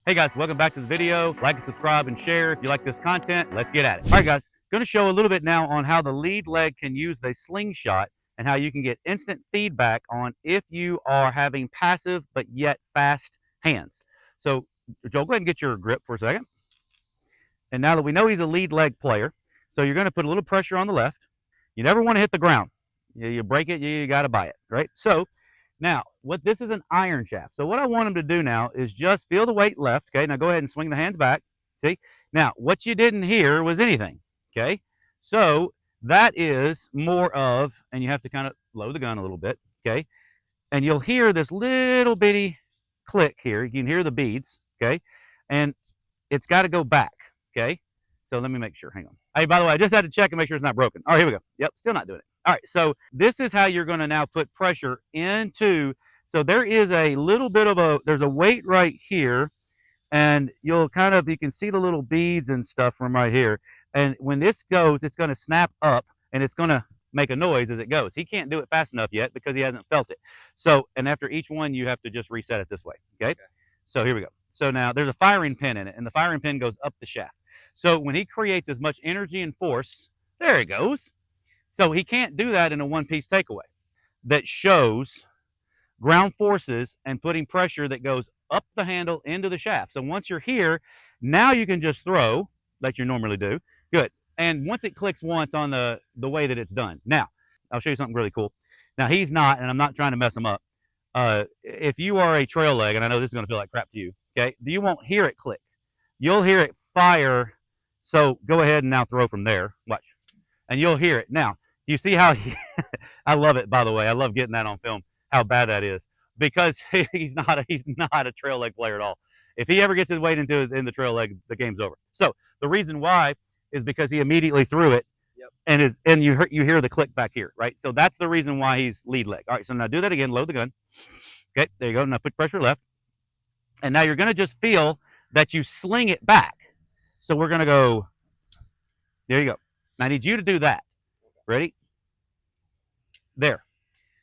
Hey guys, welcome back to the video. Like and subscribe and share if you like this content. Let's get at it. All right guys, going to show a little bit now on how the lead leg can use the slingshot and how you can get instant feedback on if you are having passive but yet fast hands. So Joel, go ahead and get your grip for a second. And now that we know he's a lead leg player, so you're going to put a little pressure on the left. You never want to hit the ground. You break it, you got to buy it, right? So now, this is an iron shaft. So what I want him to do now is just feel the weight left, okay? Now go ahead and swing the hands back, see? Now, what you didn't hear was anything, okay? So that is more of, and you have to kind of load the gun a little bit, okay? And you'll hear this little bitty click here. You can hear the beads, okay? And it's got to go back, okay? So let me make sure, hang on. Hey, by the way, I just had to check and make sure it's not broken. All right, here we go. Yep, still not doing it. All right, so this is how you're going to now put pressure into, so there is a little bit of there's a weight right here, and you can see the little beads and stuff from right here. And when this goes, it's going to snap up, and it's going to make a noise as it goes. He can't do it fast enough yet because he hasn't felt it. So, and after each one, you have to just reset it this way, okay? So here we go. So now there's a firing pin in it, and the firing pin goes up the shaft. So when he creates as much energy and force, there it goes. So he can't do that in a one-piece takeaway that shows ground forces and putting pressure that goes up the handle into the shaft. So once you're here, now you can just throw like you normally do. Good. And once it clicks once on the way that it's done. Now, I'll show you something really cool. Now, he's not, and I'm not trying to mess him up. If you are a trail leg, and I know this is going to feel like crap to you, okay, you won't hear it click. You'll hear it fire. So go ahead and now throw from there. Watch. And you'll hear it. Now, you see how I love it, by the way. I love getting that on film, how bad that is. Because he's not a trail leg player at all. If he ever gets his weight in the trail leg, the game's over. So the reason why is because he immediately threw it. Yep. And you hear the click back here, right? So that's the reason why he's lead leg. All right, so now do that again. Load the gun. Okay, there you go. Now put pressure left. And now you're going to just feel that you sling it back. So we're going to go, there you go. Now I need you to do that. Ready? There.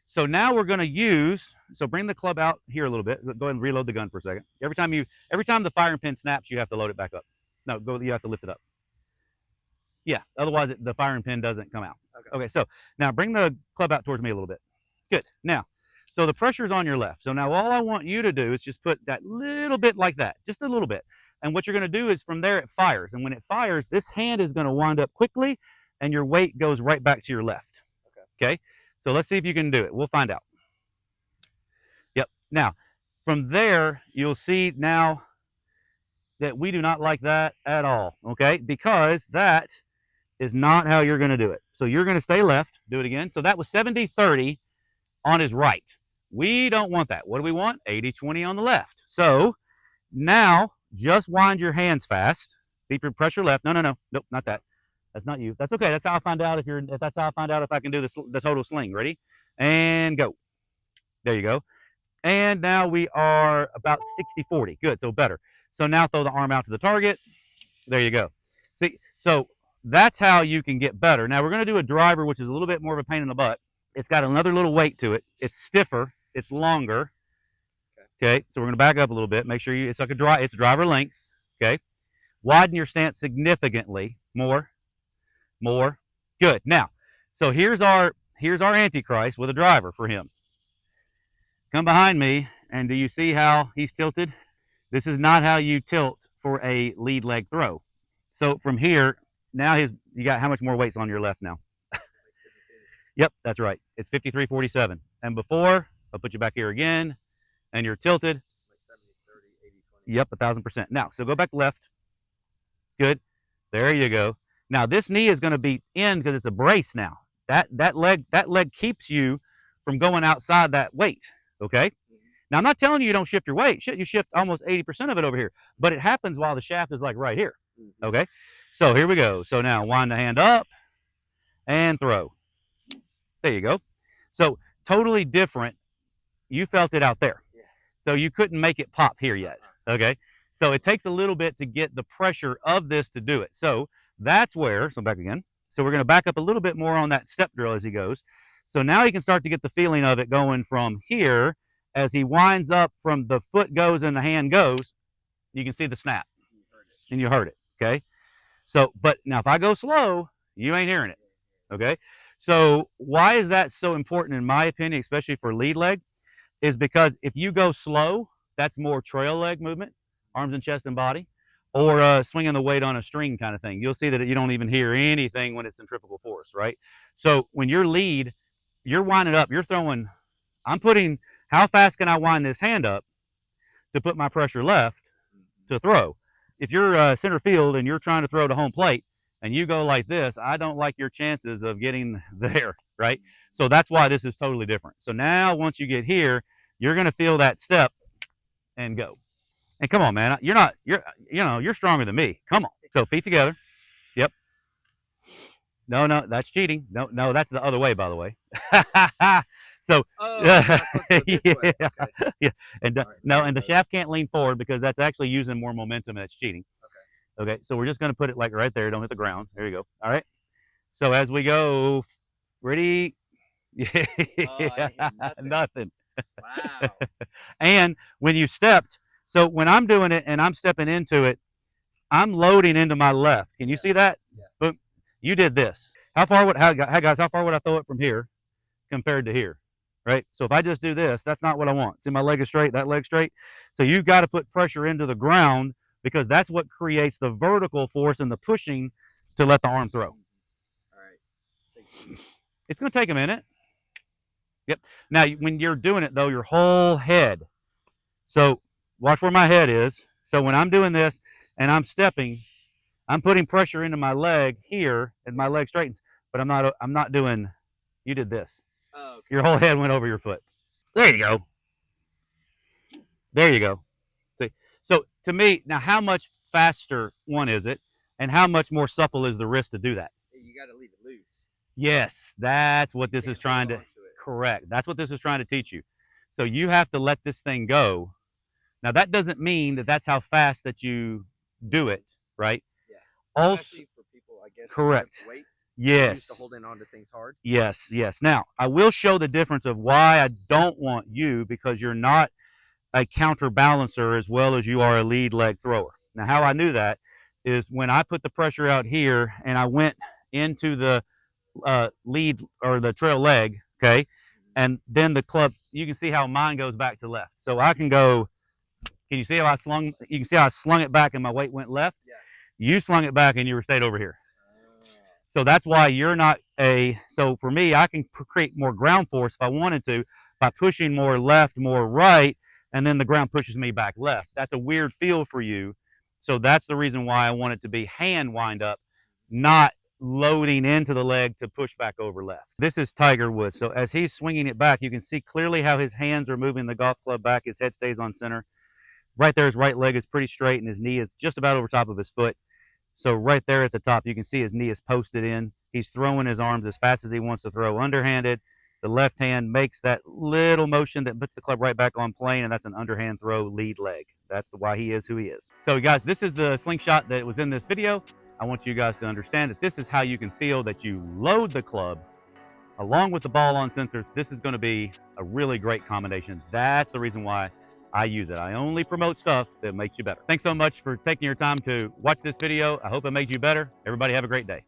So now we're going to use, so bring the club out here a little bit. Go ahead and reload the gun for a second. Every time the firing pin snaps, you have to load it back up. No, you have to lift it up. Yeah, otherwise the firing pin doesn't come out. Okay, so now bring the club out towards me a little bit. Good. Now, so the pressure's on your left. So now all I want you to do is just put that little bit like that, just a little bit. And what you're going to do is from there it fires. And when it fires, this hand is going to wind up quickly and your weight goes right back to your left. Okay? So let's see if you can do it. We'll find out. Yep. Now, from there, you'll see now that we do not like that at all. Okay? Because that is not how you're going to do it. So you're going to stay left. Do it again. So that was 70-30 on his right. We don't want that. What do we want? 80-20 on the left. So now just wind your hands fast. Keep your pressure left. No. Nope, not that. That's not you. That's okay. That's how I find out if I can do the total sling. Ready? And go. There you go. And now we are about 60-40. Good. So better. So now throw the arm out to the target. There you go. See, so that's how you can get better. Now we're going to do a driver, which is a little bit more of a pain in the butt. It's got another little weight to it. It's stiffer. It's longer. Okay. So we're going to back up a little bit. Make sure it's like it's driver length. Okay. Widen your stance significantly. More. Good. Now, so here's our Antichrist with a driver for him. Come behind me, and do you see how he's tilted? This is not how you tilt for a lead leg throw. So from here, now you got how much more weight's on your left now? Yep, that's right. It's 53-47. And before, I'll put you back here again, and you're tilted. Like 70-30, 80-20. Yep, 1,000%. Now, so go back left. Good. There you go. Now this knee is going to be in because it's a brace now. That leg keeps you from going outside that weight. Okay. Now I'm not telling you don't shift your weight. You shift almost 80% of it over here, but it happens while the shaft is like right here. Okay. So here we go. So now wind the hand up and throw. There you go. So totally different. You felt it out there. So you couldn't make it pop here yet. Okay. So it takes a little bit to get the pressure of this to do it. So that's where, so back again. So we're going to back up a little bit more on that step drill as he goes. So now you can start to get the feeling of it going from here as he winds up from the foot goes and the hand goes. you can see the snap, and you heard it. Okay. So, but now if I go slow, you ain't hearing it. Okay. So why is that so important in my opinion, especially for lead leg, is because if you go slow, that's more trail leg movement, arms and chest and body, or swinging the weight on a string kind of thing. You'll see that you don't even hear anything when it's centrifugal force, right? So when you're lead, you're winding up, you're throwing, I'm putting, how fast can I wind this hand up to put my pressure left to throw? If you're center field and you're trying to throw to home plate and you go like this, I don't like your chances of getting there, right? So that's why this is totally different. So now once you get here, you're going to feel that step and go. And come on, man, you're stronger than me. Come on. So feet together. Yep. No, that's cheating. No, that's the other way, by the way. So, yeah, okay. Yeah, and right, no, and the shaft can't lean forward because that's actually using more momentum and it's cheating. Okay, so we're just going to put it like right there. Don't hit the ground. There you go. All right. So as we go, ready? Yeah, nothing. Wow. And when you stepped, so when I'm doing it and I'm stepping into it, I'm loading into my left. Can you see that? Yeah. Boom. You did this. How far would, guys, how far would I throw it from here compared to here? Right? So if I just do this, that's not what I want. See, my leg is straight, that leg straight. So you've got to put pressure into the ground because that's what creates the vertical force and the pushing to let the arm throw. All right. It's going to take a minute. Yep. Now, when you're doing it, though, your whole head. So watch where my head is. So when I'm doing this and I'm stepping, I'm putting pressure into my leg here and my leg straightens, but I'm not doing, you did this. Oh, okay. Your whole head went over your foot. There you go. There you go. See, so to me, now how much faster one is it and how much more supple is the wrist to do that? You got to leave it loose. Yes, that's what this is trying to, correct. That's what this is trying to teach you. So you have to let this thing go. Now that doesn't mean that that's how fast that you do it, right? Yeah. Also, for people, I guess, correct. Weights, yes. Used to holding on to things hard. Yes, yes. Now I will show the difference of why I don't want you, because you're not a counterbalancer as well as you are a lead leg thrower. Now how I knew that is when I put the pressure out here and I went into the lead or the trail leg, okay, and then the club, you can see how mine goes back to left. So I can go, can you see how I slung, you can see how I slung it back and my weight went left? Yeah. You slung it back and you were stayed over here. So that's why you're not a, so for me, I can create more ground force if I wanted to by pushing more left, more right, and then the ground pushes me back left. That's a weird feel for you. So that's the reason why I want it to be hand wind up, not loading into the leg to push back over left. This is Tiger Woods. So as he's swinging it back, you can see clearly how his hands are moving the golf club back. His head stays on center. Right there, his right leg is pretty straight and his knee is just about over top of his foot. So right there at the top, you can see his knee is posted in. He's throwing his arms as fast as he wants to throw underhanded. The left hand makes that little motion that puts the club right back on plane, and that's an underhand throw lead leg. That's why he is who he is. So guys, this is the slingshot that was in this video. I want you guys to understand that this is how you can feel that you load the club along with the ball on sensors. This is going to be a really great combination. That's the reason why I use it. I only promote stuff that makes you better. Thanks so much for taking your time to watch this video. I hope it made you better. Everybody have a great day.